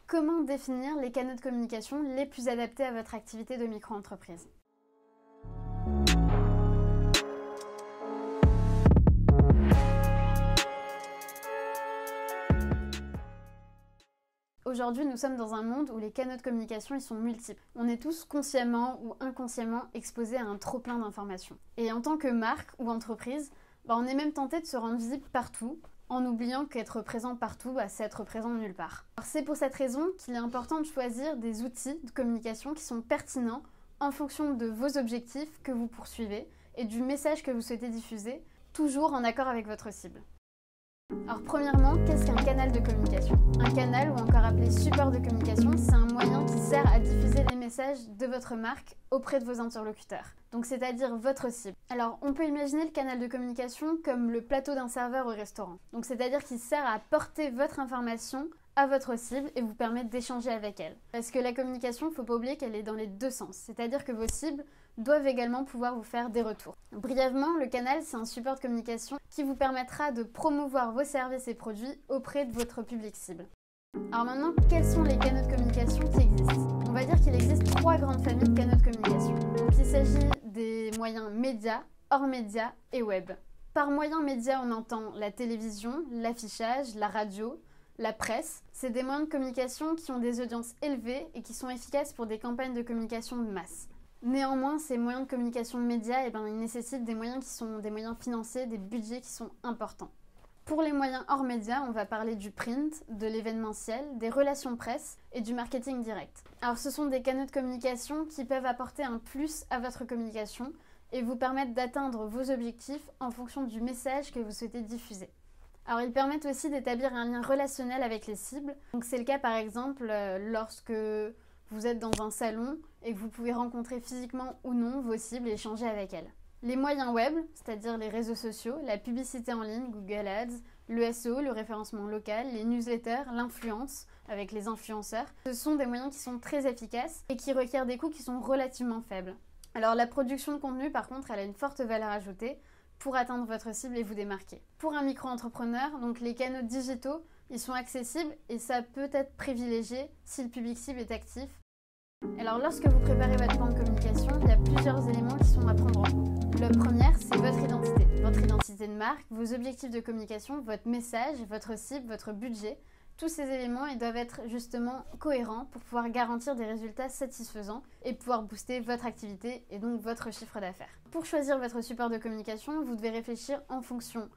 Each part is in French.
comment définir les canaux de communication les plus adaptés à votre activité de micro-entreprise. Aujourd'hui, nous sommes dans un monde où les canaux de communication ils sont multiples. On est tous consciemment ou inconsciemment exposés à un trop-plein d'informations. Et en tant que marque ou entreprise, on est même tenté de se rendre visible partout, en oubliant qu'être présent partout, c'est être présent nulle part. Alors, c'est pour cette raison qu'il est important de choisir des outils de communication qui sont pertinents en fonction de vos objectifs que vous poursuivez et du message que vous souhaitez diffuser, toujours en accord avec votre cible. Alors premièrement, qu'est-ce qu'un canal de communication? Un canal, ou encore appelé support de communication, c'est un moyen qui sert à diffuser les messages de votre marque auprès de vos interlocuteurs, donc c'est-à-dire votre cible. Alors on peut imaginer le canal de communication comme le plateau d'un serveur au restaurant, donc c'est-à-dire qu'il sert à porter votre information à votre cible et vous permettre d'échanger avec elle. Parce que la communication, il ne faut pas oublier qu'elle est dans les deux sens, c'est-à-dire que vos cibles doivent également pouvoir vous faire des retours. Brièvement, le canal, c'est un support de communication qui vous permettra de promouvoir vos services et produits auprès de votre public cible. Alors maintenant, quels sont les canaux de communication qui existent? On va dire qu'il existe 3 grandes familles de canaux de communication. Donc il s'agit des moyens médias, hors médias et web. Par moyens médias, on entend la télévision, l'affichage, la radio, la presse. C'est des moyens de communication qui ont des audiences élevées et qui sont efficaces pour des campagnes de communication de masse. Néanmoins, ces moyens de communication médias, ils nécessitent des moyens qui sont des moyens financiers, des budgets qui sont importants. Pour les moyens hors médias, on va parler du print, de l'événementiel, des relations presse et du marketing direct. Alors ce sont des canaux de communication qui peuvent apporter un plus à votre communication et vous permettre d'atteindre vos objectifs en fonction du message que vous souhaitez diffuser. Alors ils permettent aussi d'établir un lien relationnel avec les cibles. Donc c'est le cas par exemple lorsque vous êtes dans un salon et que vous pouvez rencontrer physiquement ou non vos cibles et échanger avec elles. Les moyens web, c'est-à-dire les réseaux sociaux, la publicité en ligne, Google Ads, le SEO, le référencement local, les newsletters, l'influence avec les influenceurs, ce sont des moyens qui sont très efficaces et qui requièrent des coûts qui sont relativement faibles. Alors la production de contenu par contre, elle a une forte valeur ajoutée pour atteindre votre cible et vous démarquer. Pour un micro-entrepreneur, donc les canaux digitaux, ils sont accessibles et ça peut être privilégié si le public cible est actif. Alors lorsque vous préparez votre plan de communication, il y a plusieurs éléments qui sont à prendre en compte. La première, c'est votre identité de marque, vos objectifs de communication, votre message, votre cible, votre budget. Tous ces éléments ils doivent être justement cohérents pour pouvoir garantir des résultats satisfaisants et pouvoir booster votre activité et donc votre chiffre d'affaires. Pour choisir votre support de communication, vous devez réfléchir en fonction,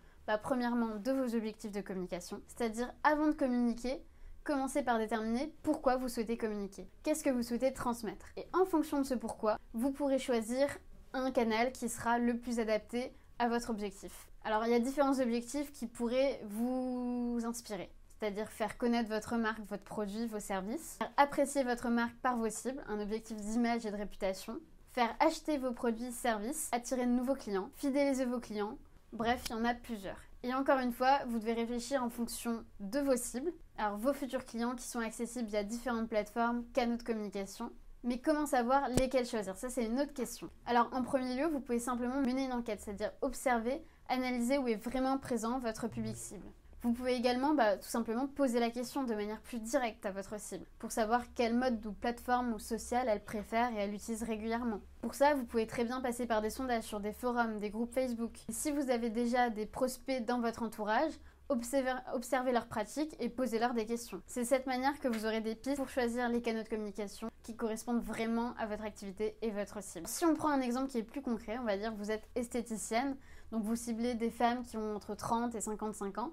premièrement, de vos objectifs de communication, c'est-à-dire avant de communiquer, commencez par déterminer pourquoi vous souhaitez communiquer. Qu'est-ce que vous souhaitez transmettre? Et en fonction de ce pourquoi, vous pourrez choisir un canal qui sera le plus adapté à votre objectif. Alors il y a différents objectifs qui pourraient vous inspirer. C'est-à-dire faire connaître votre marque, votre produit, vos services, faire apprécier votre marque par vos cibles, un objectif d'image et de réputation, faire acheter vos produits et services, attirer de nouveaux clients, fidéliser vos clients, bref, il y en a plusieurs. Et encore une fois, vous devez réfléchir en fonction de vos cibles, alors vos futurs clients qui sont accessibles via différentes plateformes, canaux de communication. Mais comment savoir lesquels choisir? Ça, c'est une autre question. Alors, en premier lieu, vous pouvez simplement mener une enquête, c'est-à-dire observer, analyser où est vraiment présent votre public cible. Vous pouvez également tout simplement poser la question de manière plus directe à votre cible pour savoir quel mode ou plateforme ou social elle préfère et elle utilise régulièrement. Pour ça, vous pouvez très bien passer par des sondages sur des forums, des groupes Facebook. Et si vous avez déjà des prospects dans votre entourage, observez leurs pratiques et posez-leur des questions. C'est cette manière que vous aurez des pistes pour choisir les canaux de communication qui correspondent vraiment à votre activité et votre cible. Si on prend un exemple qui est plus concret, on va dire que vous êtes esthéticienne, donc vous ciblez des femmes qui ont entre 30 et 55 ans,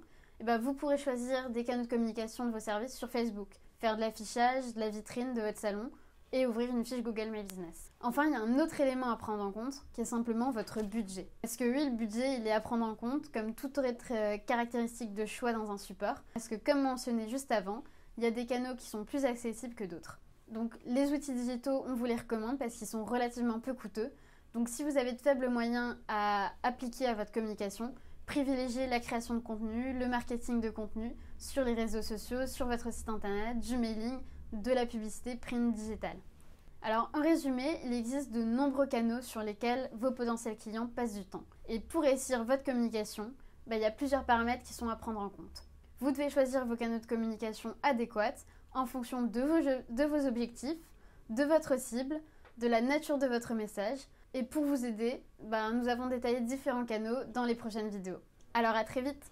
vous pourrez choisir des canaux de communication de vos services sur Facebook, faire de l'affichage, de la vitrine de votre salon et ouvrir une fiche Google My Business. Enfin, il y a un autre élément à prendre en compte qui est simplement votre budget. Parce que oui, le budget, il est à prendre en compte comme toute autre caractéristique de choix dans un support. Parce que comme mentionné juste avant, il y a des canaux qui sont plus accessibles que d'autres. Donc les outils digitaux, on vous les recommande parce qu'ils sont relativement peu coûteux. Donc si vous avez de faibles moyens à appliquer à votre communication, privilégiez la création de contenu, le marketing de contenu sur les réseaux sociaux, sur votre site internet, du mailing, de la publicité print digitale. Alors en résumé, il existe de nombreux canaux sur lesquels vos potentiels clients passent du temps. Et pour réussir votre communication, il y a plusieurs paramètres qui sont à prendre en compte. Vous devez choisir vos canaux de communication adéquats en fonction de vos objectifs, de votre cible, de la nature de votre message. Et pour vous aider, nous avons détaillé différents canaux dans les prochaines vidéos. Alors à très vite!